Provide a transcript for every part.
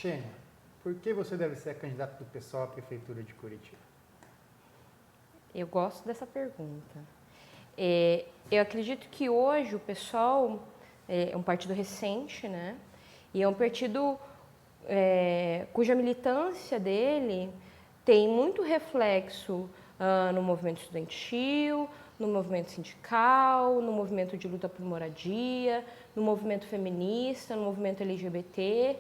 Xênia, por que você deve ser a candidata do PSOL à Prefeitura de Curitiba? Eu gosto dessa pergunta. Eu acredito que hoje o PSOL é um partido recente, né? E é um partido cuja militância dele tem muito reflexo no movimento estudantil, no movimento sindical, no movimento de luta por moradia, no movimento feminista, no movimento LGBT.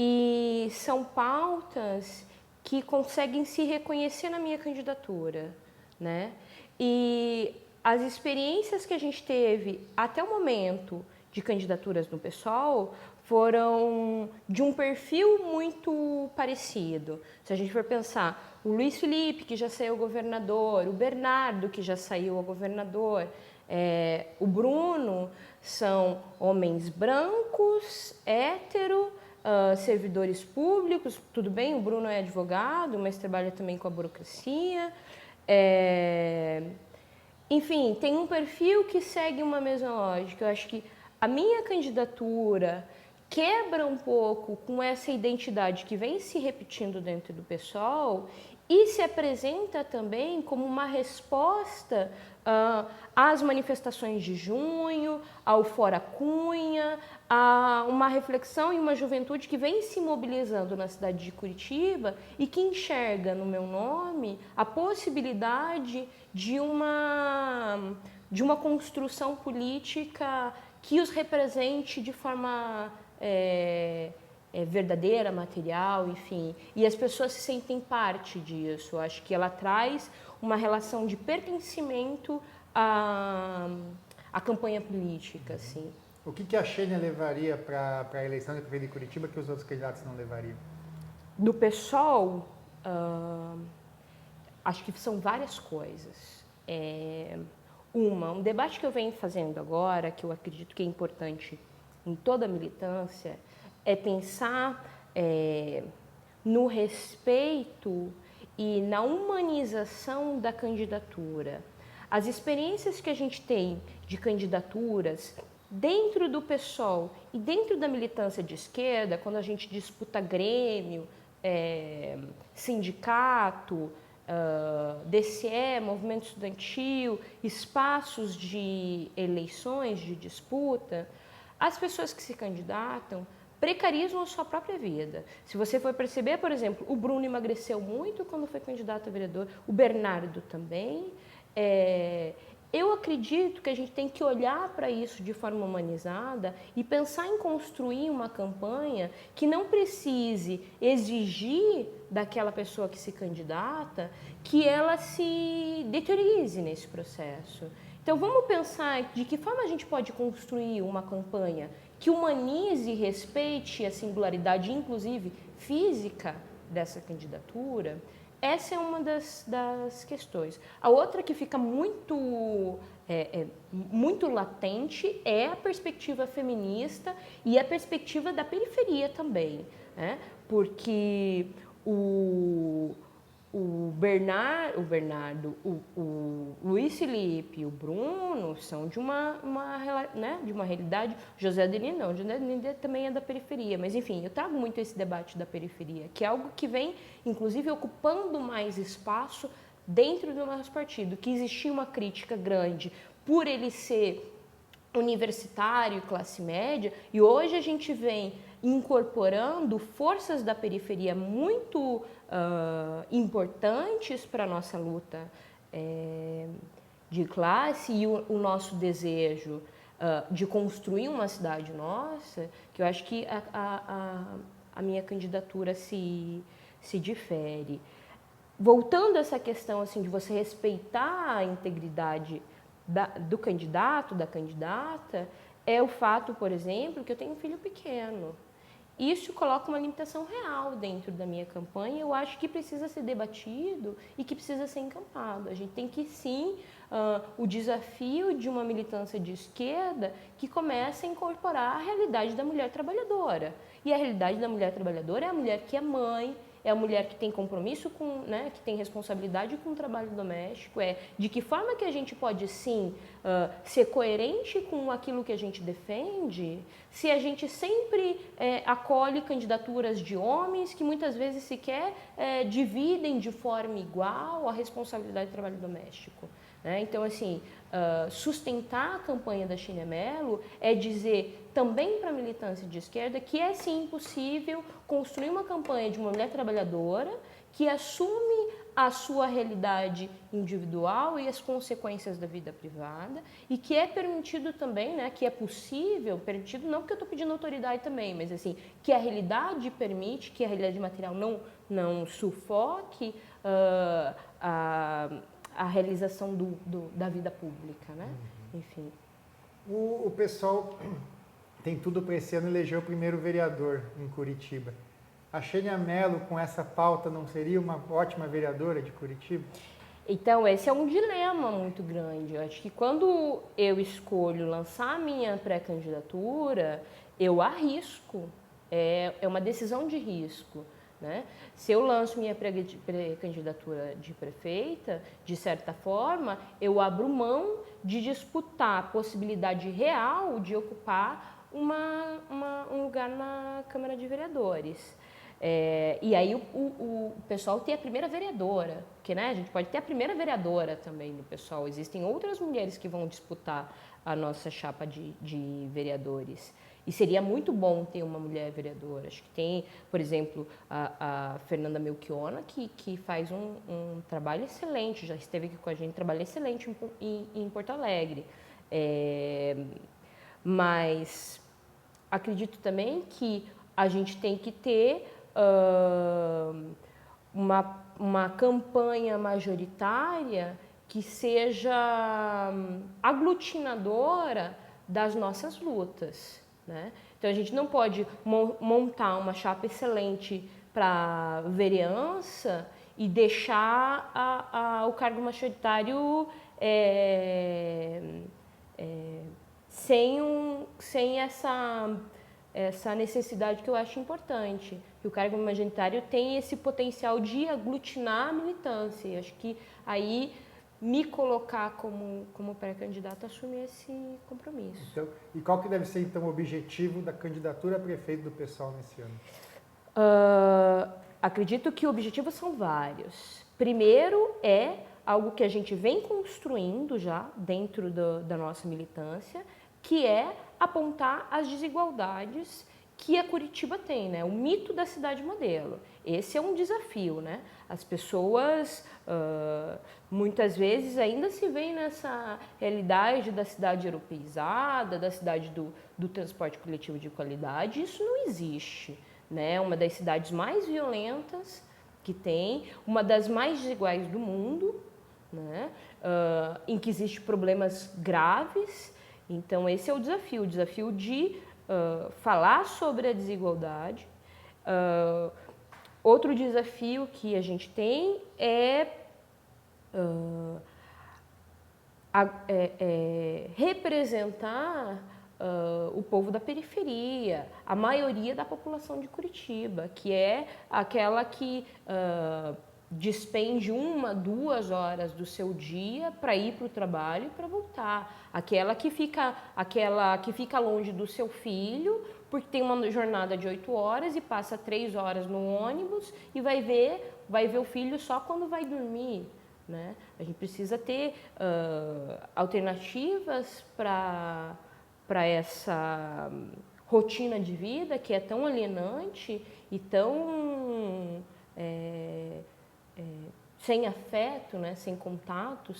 E são pautas que conseguem se reconhecer na minha candidatura, né? E as experiências que a gente teve até o momento de candidaturas no PSOL foram de um perfil muito parecido. Se a gente for pensar, o Luiz Felipe, que já saiu governador, o Bernardo, que já saiu a governador, o Bruno, são homens brancos, hétero, servidores públicos. Tudo bem, o Bruno é advogado, mas trabalha também com a burocracia. Enfim, tem um perfil que segue uma mesma lógica. Eu acho que a minha candidatura quebra um pouco com essa identidade que vem se repetindo dentro do PSOL e se apresenta também como uma resposta às manifestações de junho, ao Fora Cunha, a uma reflexão e uma juventude que vem se mobilizando na cidade de Curitiba e que enxerga no meu nome a possibilidade de uma construção política que os represente de forma verdadeira, material, enfim. E as pessoas se sentem parte disso. Eu acho que ela traz uma relação de pertencimento à campanha política, assim. O que a Xênia levaria para a eleição de prefeito de Curitiba que os outros candidatos não levariam? Do PSOL, acho que são várias coisas. Um debate que eu venho fazendo agora, que eu acredito que é importante em toda a militância, é pensar no respeito e na humanização da candidatura. As experiências que a gente tem de candidaturas dentro do PSOL e dentro da militância de esquerda, quando a gente disputa grêmio, sindicato, DCE, movimento estudantil, espaços de eleições, de disputa, as pessoas que se candidatam precarizam a sua própria vida. Se você for perceber, por exemplo, o Bruno emagreceu muito quando foi candidato a vereador, o Bernardo também. Eu acredito que a gente tem que olhar para isso de forma humanizada e pensar em construir uma campanha que não precise exigir daquela pessoa que se candidata que ela se deteriorize nesse processo. Então vamos pensar de que forma a gente pode construir uma campanha que humanize e respeite a singularidade, inclusive física, dessa candidatura. Essa é uma das questões. A outra que fica muito latente é a perspectiva feminista e a perspectiva da periferia também, né? Porque o Bernardo, o Luiz Felipe e o Bruno são de uma realidade. José Adelino não, José Adelino também é da periferia, mas enfim, eu trago muito esse debate da periferia, que é algo que vem, inclusive, ocupando mais espaço dentro do nosso partido, que existia uma crítica grande por ele ser universitário, classe média, e hoje a gente vem incorporando forças da periferia muito importantes para a nossa luta de classe e o nosso desejo de construir uma cidade nossa, que eu acho que a minha candidatura se difere. Voltando a essa questão assim, de você respeitar a integridade do candidato, da candidata, é o fato, por exemplo, que eu tenho um filho pequeno. Isso coloca uma limitação real dentro da minha campanha. Eu acho que precisa ser debatido e que precisa ser encampado. A gente tem que, sim, o desafio de uma militância de esquerda que começa a incorporar a realidade da mulher trabalhadora. E a realidade da mulher trabalhadora é a mulher que é mãe, é a mulher que tem compromisso com, né, que tem responsabilidade com o trabalho doméstico, de que forma que a gente pode sim ser coerente com aquilo que a gente defende, se a gente sempre acolhe candidaturas de homens que muitas vezes sequer dividem de forma igual a responsabilidade do trabalho doméstico. Né? Então, assim, sustentar a campanha da Xenia Mello é dizer também para a militância de esquerda que é sim possível construir uma campanha de uma mulher trabalhadora que assume a sua realidade individual e as consequências da vida privada e que é permitido também, né, que é possível, permitido não porque eu estou pedindo autoridade também, mas assim, que a realidade permite, que a realidade material não sufoque a realização da vida pública, né? Enfim. O pessoal tem tudo para esse ano eleger o primeiro vereador em Curitiba. A Xenia Mello, com essa pauta, não seria uma ótima vereadora de Curitiba? Então, esse é um dilema muito grande. Eu acho que quando eu escolho lançar a minha pré-candidatura, eu arrisco. É uma decisão de risco. Né? Se eu lanço minha pré-candidatura de prefeita, de certa forma, eu abro mão de disputar a possibilidade real de ocupar um lugar na Câmara de Vereadores. E aí o pessoal tem a primeira vereadora, porque né, a gente pode ter a primeira vereadora também no pessoal. Existem outras mulheres que vão disputar a nossa chapa de vereadores. E seria muito bom ter uma mulher vereadora. Acho que tem, por exemplo, a Fernanda Melchiona, que faz um trabalho excelente, já esteve aqui com a gente, trabalho excelente em Porto Alegre. Mas acredito também que a gente tem que ter uma campanha majoritária que seja aglutinadora das nossas lutas. Né? Então, a gente não pode montar uma chapa excelente para vereança e deixar o cargo majoritário sem essa necessidade que eu acho importante. Que o cargo majoritário tem esse potencial de aglutinar a militância. E acho que aí me colocar como pré-candidato assumir esse compromisso. Então, e qual que deve ser, então, o objetivo da candidatura a prefeito do PSOL nesse ano? Acredito que objetivos são vários. Primeiro é algo que a gente vem construindo já dentro da nossa militância, que é apontar as desigualdades que a Curitiba tem, né? O mito da cidade modelo. Esse é um desafio, né? As pessoas muitas vezes ainda se veem nessa realidade da cidade europeizada, da cidade do transporte coletivo de qualidade. Isso não existe, né? Uma das cidades mais violentas que tem, uma das mais desiguais do mundo, né? Em que existem problemas graves. Então, esse é o desafio de falar sobre a desigualdade. Outro desafio que a gente tem é representar o povo da periferia, a maioria da população de Curitiba, que é aquela que despende 1, 2 horas do seu dia para ir para o trabalho e para voltar. Aquela que fica longe do seu filho, porque tem uma jornada de 8 horas e passa 3 horas no ônibus e vai ver o filho só quando vai dormir. Né? A gente precisa ter alternativas para essa rotina de vida que é tão alienante e tão sem afeto, né? Sem contato,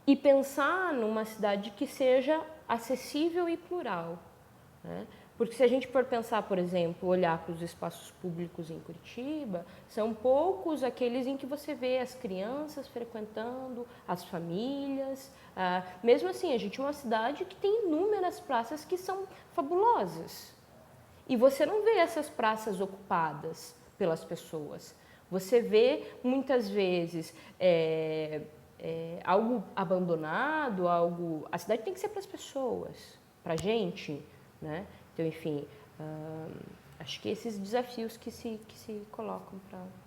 e pensar numa cidade que seja acessível e plural. Né? Porque se a gente for pensar, por exemplo, olhar para os espaços públicos em Curitiba, são poucos aqueles em que você vê as crianças frequentando, as famílias. Mesmo assim, a gente é uma cidade que tem inúmeras praças que são fabulosas. E você não vê essas praças ocupadas pelas pessoas. Você vê, muitas vezes, algo abandonado, A cidade tem que ser para as pessoas, para a gente, né? Então, enfim, Acho que esses desafios que se colocam para